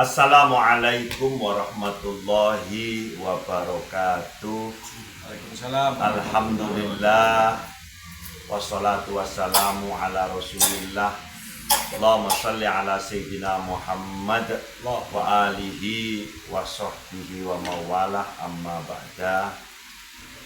Assalamualaikum warahmatullahi wabarakatuh. Waalaikumsalam. Alhamdulillah wassalatu wassalamu ala rasulillah. Allahumma sholli ala sayyidina Muhammad wa alihi wa sahbihi wa mawalah, amma ba'da.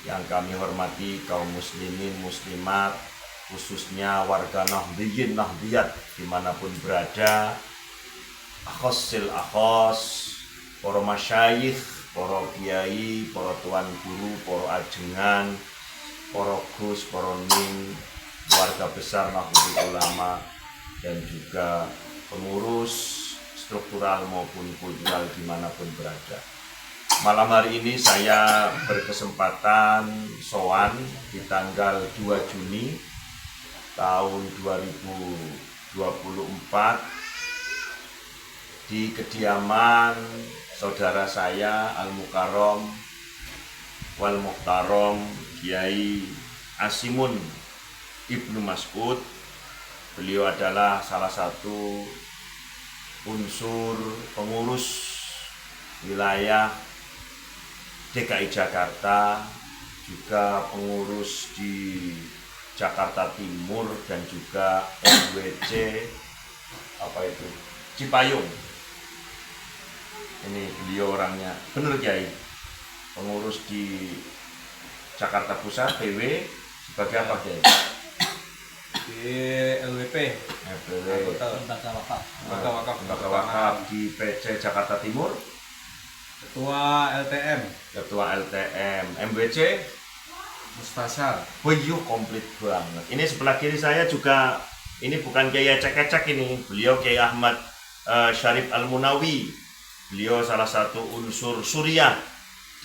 Yang kami hormati kaum muslimin muslimat, khususnya warga Nahdliyin Nahdliyat dimanapun berada, akhosil akhos, para masyayikh, para kiai, para tuan guru, para ajengan, para gus, para ning, warga besar Nahdlatul Ulama, dan juga pengurus struktural maupun kultural dimanapun berada. Malam hari ini saya berkesempatan sowan di tanggal 2 Juni tahun 2024 di kediaman saudara saya Al-Mukarrom wal Muhtarom Kiai Asimun Ibnu Mas'ud. Beliau adalah salah satu unsur pengurus wilayah DKI Jakarta, juga pengurus di Jakarta Timur dan juga NWC Cipayung. Ini beliau orangnya, bener Kiai, pengurus di Jakarta Pusat PW sebagai apa Kiai? Di LWP, Lembaga Wakaf di PC Jakarta Timur, Ketua LTM, MWC Mustasar. Wih, komplit banget. Ini sebelah kiri saya juga, ini bukan Kiai ecek-ecek ini, beliau Kiai Ahmad Syarif Al-Munawi. Beliau salah satu unsur Suriah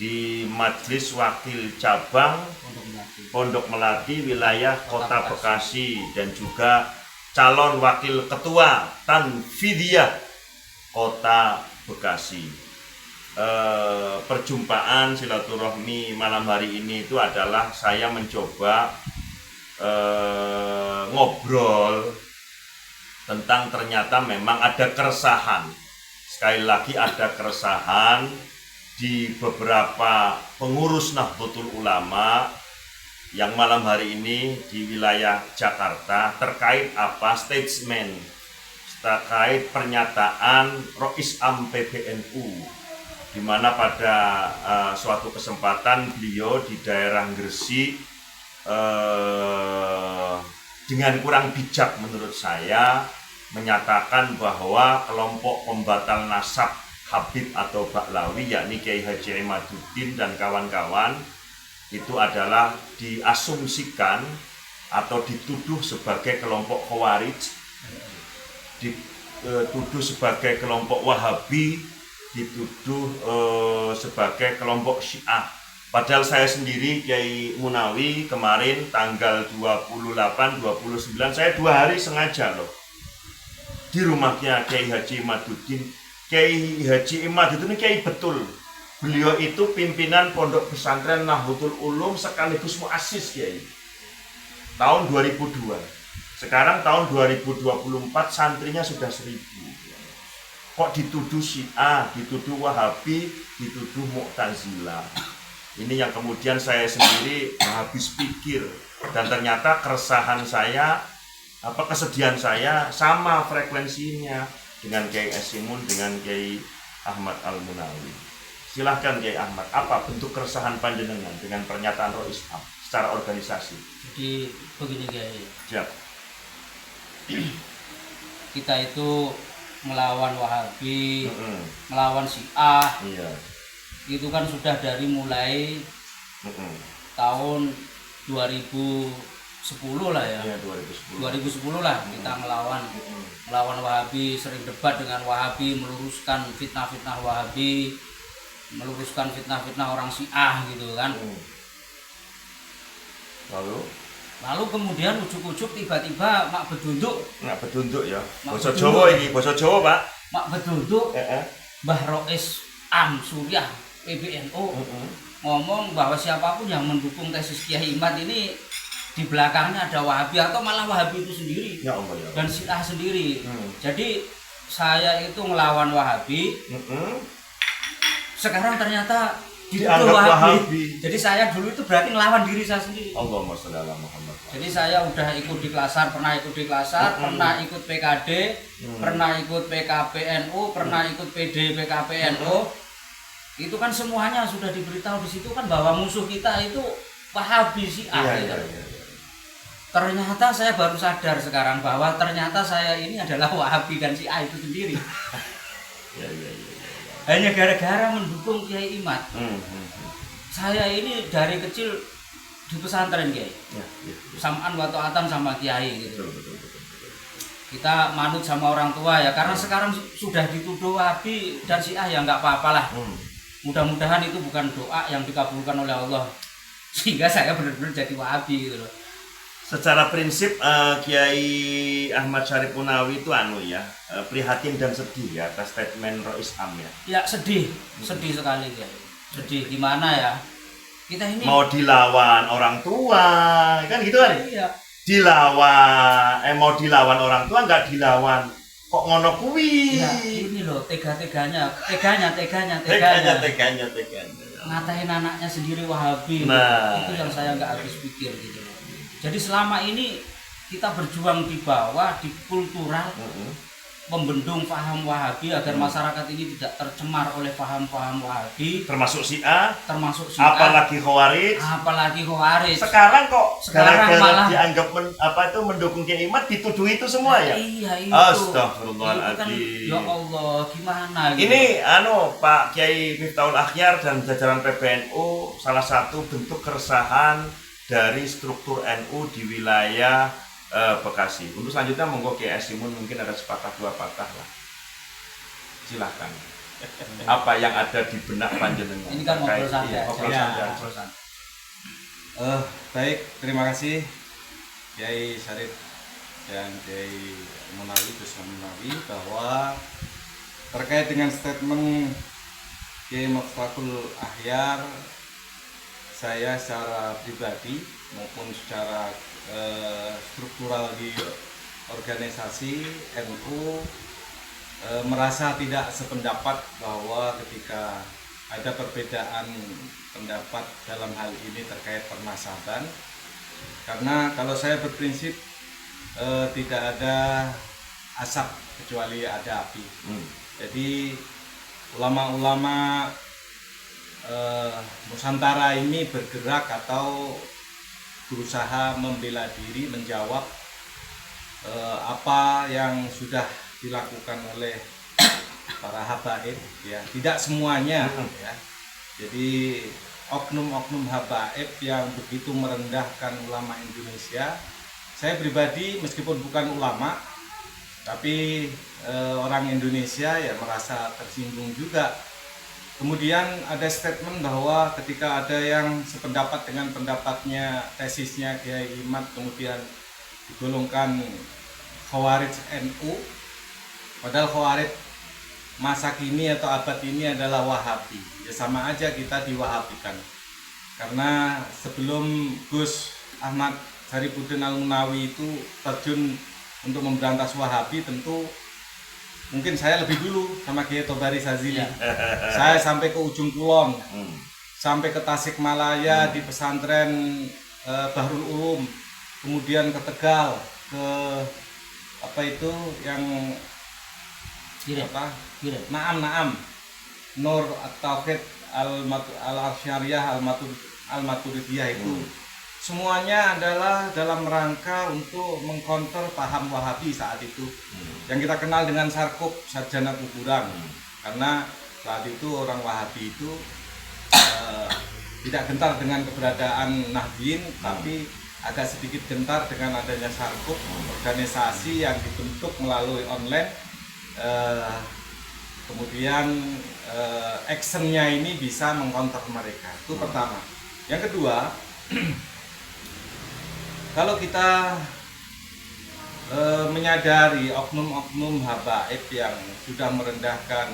di Majelis Wakil Cabang Pondok Melati wilayah Kota Bekasi, dan juga calon wakil ketua Tanfidiyah Kota Bekasi. Perjumpaan silaturahmi malam hari ini itu adalah saya mencoba ngobrol tentang ternyata memang ada keresahan. Sekali lagi ada keresahan di beberapa pengurus Nahdlatul Ulama yang malam hari ini di wilayah Jakarta terkait apa statement, terkait pernyataan Rois Am PBNU, di mana pada suatu kesempatan beliau di daerah Gresik dengan kurang bijak menurut saya menyatakan bahwa kelompok pembatal nasab Habib atau Baklawi, yakni Kiai Haji Imaduddin dan kawan-kawan, itu adalah diasumsikan atau dituduh sebagai kelompok Khawarij, dituduh sebagai kelompok Wahabi, dituduh sebagai kelompok Syiah. Padahal saya sendiri Kiai Munawi kemarin tanggal 28, 29 saya 2 hari sengaja loh di rumahnya Kiai Haji Imaduddin. Kiai Haji Imaduddin ini Kiai betul. Beliau itu pimpinan Pondok Pesantren Nahdlatul Ulum sekaligus muassis Kiai. Tahun 2002. Sekarang tahun 2024 santrinya sudah 1000. Kok dituduh Syiah, dituduh Wahabi, dituduh Mu'tazilah. Ini yang kemudian saya sendiri habis pikir, dan ternyata keresahan saya, kesedihan saya sama frekuensinya dengan Kiai Asimun, dengan Kiai Ahmad Al-Munawi. Silahkan Kiai Ahmad, apa bentuk keresahan panjenengan dengan pernyataan Rois Am secara organisasi? Jadi begini Kiai, Siap. kita itu melawan Wahabi, melawan Syiah, Iya. itu kan sudah dari mulai tahun 2010 lah ya. Iya, 2010 lah kita melawan Wahabi, sering debat dengan Wahabi, meluruskan fitnah-fitnah Wahabi, meluruskan fitnah-fitnah orang Syiah gitu kan. Lalu kemudian ujuk-ujuk tiba-tiba mak bedunduk ya. Basa Jawa ini, basa Jawa, Pak. Mak bedunduk Mbah Rois Am Suriah PBNU ngomong bahwa siapapun yang mendukung tesis Kiai Imad ini di belakangnya ada Wahabi atau malah Wahabi itu sendiri, ya Allah, ya Allah. dan Syiah sendiri. Jadi saya itu ngelawan Wahabi, sekarang ternyata Dianggap dituduh Wahabi. Jadi saya dulu itu berarti ngelawan diri saya sendiri. Allahumma sholli ala Muhammad. Jadi saya udah ikut di Klasar, pernah ikut di Klasar, pernah ikut PKD, pernah ikut PKPNU, pernah ikut PD PKPNU. Itu kan semuanya sudah diberitahu di situ kan bahwa musuh kita itu Wahabi Syiah. Iya, gitu. iya. Ternyata saya baru sadar sekarang bahwa ternyata saya ini adalah Wahabi dan Syiah itu sendiri. Iya. Hanya gara-gara mendukung Kiai Imad. Saya ini dari kecil di pesantren Kiai. Ya. Samaan wa ta'atan sama Kiai gitu. Betul. Kita manut sama orang tua ya, karena sekarang sudah dituduh Wahabi dan Syiah ya nggak apa-apalah. Mudah-mudahan itu bukan doa yang dikabulkan oleh Allah sehingga saya benar-benar jadi Wahabi gitu loh. Secara prinsip Kiai Ahmad Syarif Munawi itu prihatin dan sedih ya atas statement Rois Am ya. Ya sedih sekali Kiai. Sedih gimana ya? Kita ini Mau dilawan orang tua, kan gitu kan? iya. Mau dilawan orang tua nggak dilawan. Kok ngono kuwi? Ya, ini loh teganya ngatain anaknya sendiri Wahabi. Nah. Itu yang saya nggak habis pikir gitu. Jadi selama ini kita berjuang di bawah, di kultural, membendung paham Wahabi agar masyarakat ini tidak tercemar oleh paham-paham Wahabi, Termasuk Syiah, Syiah, apalagi Khawarij. Sekarang kok Sekarang gara-gara malah dianggap mendukung Kiai Imad dituduh itu semua ya? Iya itu. Astagfirullahaladzim. Itu kan, ya Allah, gimana gitu. Ini Pak Kiai Miftahul Akhyar dan jajaran PBNU salah satu bentuk keresahan dari struktur NU di wilayah Bekasi. Untuk selanjutnya monggo Kiai Simun mungkin ada sepatah dua patah lah. Silahkan. Apa yang ada di benak panjenengan? Ini kan ngobrol santai. Ngobrol Ya. santai. Baik, terima kasih Kiai Syarif dan Kiai Munawi Munawi bahwa terkait dengan statement Kiai Miftahul Akhyar, saya secara pribadi maupun secara struktural di organisasi NU merasa tidak sependapat bahwa ketika ada perbedaan pendapat dalam hal ini terkait pernasaban, karena kalau saya berprinsip tidak ada asap kecuali ada api. Jadi ulama-ulama Nusantara ini bergerak atau berusaha membela diri, menjawab apa yang sudah dilakukan oleh para habaib ya, tidak semuanya ya. Jadi oknum-oknum habaib yang begitu merendahkan ulama Indonesia, saya pribadi meskipun bukan ulama tapi orang Indonesia ya merasa tersinggung juga. Kemudian ada statement bahwa ketika ada yang sependapat dengan pendapatnya, tesisnya Kiai Imad, kemudian digolongkan Khawarij NU, padahal Khawarij masa kini atau abad ini adalah Wahabi. Ya sama aja kita diwahabikan. Karena sebelum Gus Ahmad Syarifuddin Al-Munawi itu terjun untuk memberantas Wahabi, tentu mungkin saya lebih dulu sama Kiai Tobari Sazili. Saya sampai ke ujung kulon, sampai ke Tasikmalaya di pesantren Bahrul Ulum, kemudian ke Tegal, ke apa itu yang Naam Nur At-Tauhid Al-Arsyariyah Al-Maturidiyah itu semuanya adalah dalam rangka untuk mengkonter paham Wahabi saat itu, yang kita kenal dengan Sarkup, Sarjana Kuburan. Karena saat itu orang Wahabi itu tidak gentar dengan keberadaan Nahdien, tapi agak sedikit gentar dengan adanya Sarkup, organisasi yang dibentuk melalui online. Kemudian actionnya ini bisa mengkonter mereka. Itu pertama. Yang kedua, kalau kita menyadari oknum-oknum habaib yang sudah merendahkan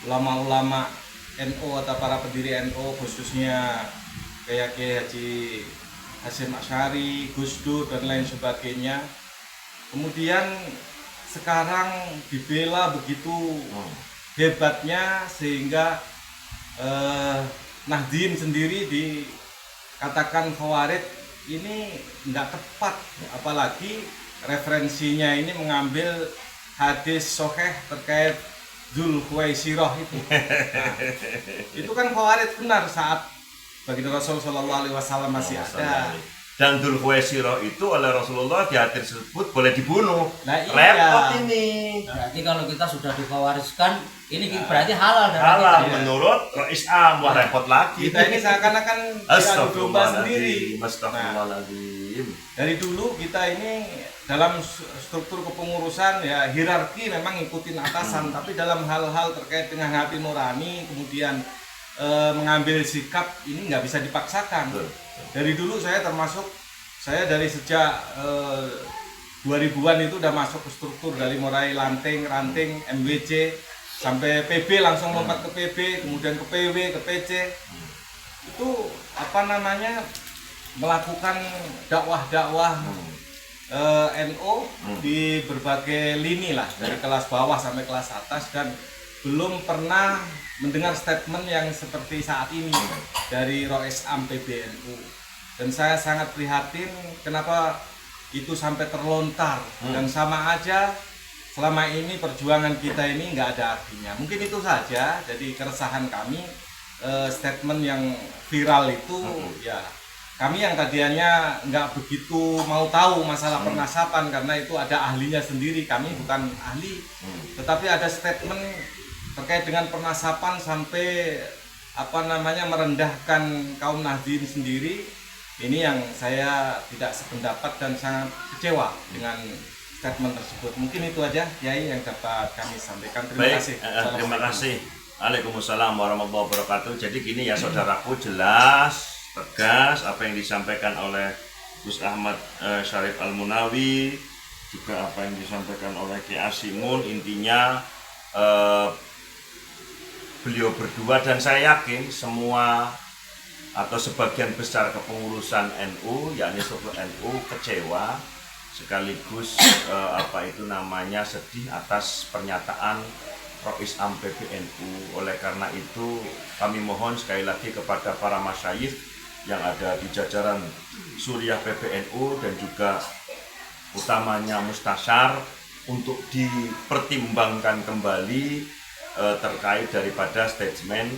ulama-ulama NU atau para pendiri NU, khususnya kayak Kiai Haji Hasyim Asy'ari, Gus Dur dan lain sebagainya, kemudian sekarang dibela begitu hebatnya sehingga Nahdien sendiri dikatakan Khawarij ini nggak tepat, apalagi referensinya ini mengambil hadis sahih terkait Dzulkhuwaisirah itu. Nah, itu kan Khawarij benar saat baginda Rasul Shallallahu Alaihi Wasallam masih ada. Dan Dzulkhuwaisirah itu oleh Rasulullah di hadis tersebut boleh dibunuh. Nah, iya. Repot ini. Berarti kalau kita sudah dikhawariskan, ini berarti halal dari Halal kita. menurut Islam, wah repot lagi. Kita ini seakan-akan diadu domba sendiri. Astagfirullahaladzim. Dari dulu kita ini dalam struktur kepengurusan ya hierarki memang ngikutin atasan, tapi dalam hal-hal terkait dengan hati nurani kemudian mengambil sikap ini nggak bisa dipaksakan. Dari dulu saya termasuk, saya dari sejak 2000-an itu udah masuk ke struktur, dari mulai ranting, MWC sampai PB, langsung lompat ke PB, kemudian ke PW, ke PC. Itu apa namanya, melakukan dakwah-dakwah NO di berbagai lini lah, dari kelas bawah sampai kelas atas, dan belum pernah mendengar statement yang seperti saat ini dari Rois Am PBNU. Dan saya sangat prihatin kenapa itu sampai terlontar, dan sama aja selama ini perjuangan kita ini nggak ada artinya. Mungkin itu saja jadi keresahan kami, statement yang viral itu. Ya kami yang tadinya nggak begitu mau tahu masalah pernasapan karena itu ada ahlinya sendiri, kami bukan ahli, tetapi ada statement terkait dengan pernasapan sampai apa namanya merendahkan kaum Nahdien sendiri. Ini yang saya tidak sependapat dan sangat kecewa dengan statement tersebut. Mungkin itu aja Kiai yang dapat kami sampaikan. Terima kasih. Terima kasih. Waalaikumsalam warahmatullahi wabarakatuh. Jadi gini ya saudaraku, jelas, tegas apa yang disampaikan oleh Gus Ahmad Syarif Al-Munawi, juga apa yang disampaikan oleh Ki Asimun. Intinya beliau berdua dan saya yakin semua atau sebagian besar kepengurusan NU, yakni struktur NU, kecewa sekaligus sedih atas pernyataan Rois Am PBNU. Oleh karena itu kami mohon sekali lagi kepada para masyayikh yang ada di jajaran Suriah PBNU dan juga utamanya Mustasyar untuk dipertimbangkan kembali terkait daripada statement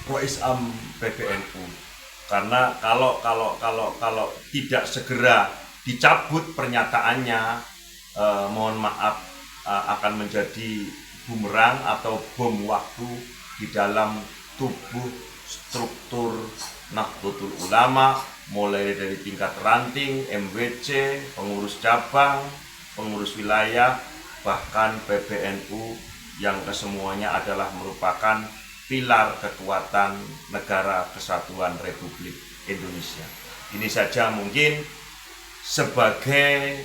Rois Am PBNU. Karena kalau tidak segera dicabut pernyataannya, mohon maaf, akan menjadi bumerang atau bom waktu di dalam tubuh struktur Nahdlatul Ulama, mulai dari tingkat ranting, MWC, pengurus cabang, pengurus wilayah, bahkan PBNU yang kesemuanya adalah merupakan pilar kekuatan Negara Kesatuan Republik Indonesia. Ini saja mungkin sebagai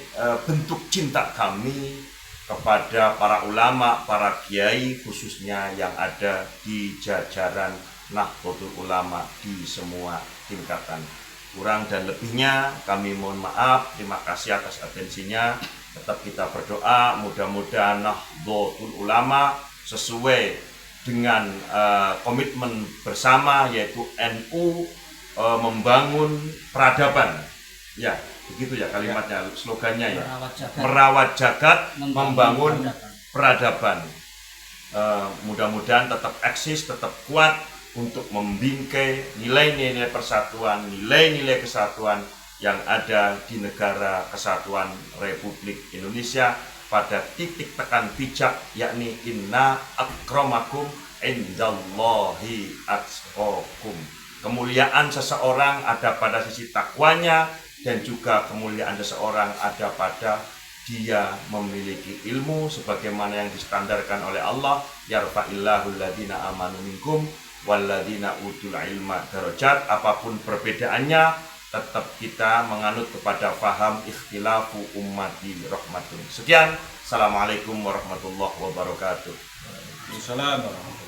bentuk cinta kami kepada para ulama, para kiai khususnya yang ada di jajaran Nahdlatul Ulama di semua tingkatan. Kurang dan lebihnya kami mohon maaf. Terima kasih atas atensinya. Tetap kita berdoa mudah-mudahan Nahdlatul Ulama sesuai dengan komitmen bersama, yaitu NU membangun peradaban. Ya, begitu ya kalimatnya, slogannya ya. Merawat jagat, membangun peradaban. Mudah-mudahan tetap eksis, tetap kuat untuk membingkai nilai-nilai persatuan, nilai-nilai kesatuan yang ada di Negara Kesatuan Republik Indonesia pada titik tekan bijak, yakni inna akramakum indallahi atqakum. Kemuliaan seseorang ada pada sisi takwanya, dan juga kemuliaan seseorang ada pada dia memiliki ilmu sebagaimana yang distandarkan oleh Allah, yarfa'illahu alladhina amanu minkum walladhina utul ilma darajat. Apapun perbedaannya, tetap kita menganut kepada faham ikhtilafu ummati rahmatun. Sekian, assalamualaikum warahmatullahi wabarakatuh. Waalaikumsalam warahmatullahi wabarakatuh.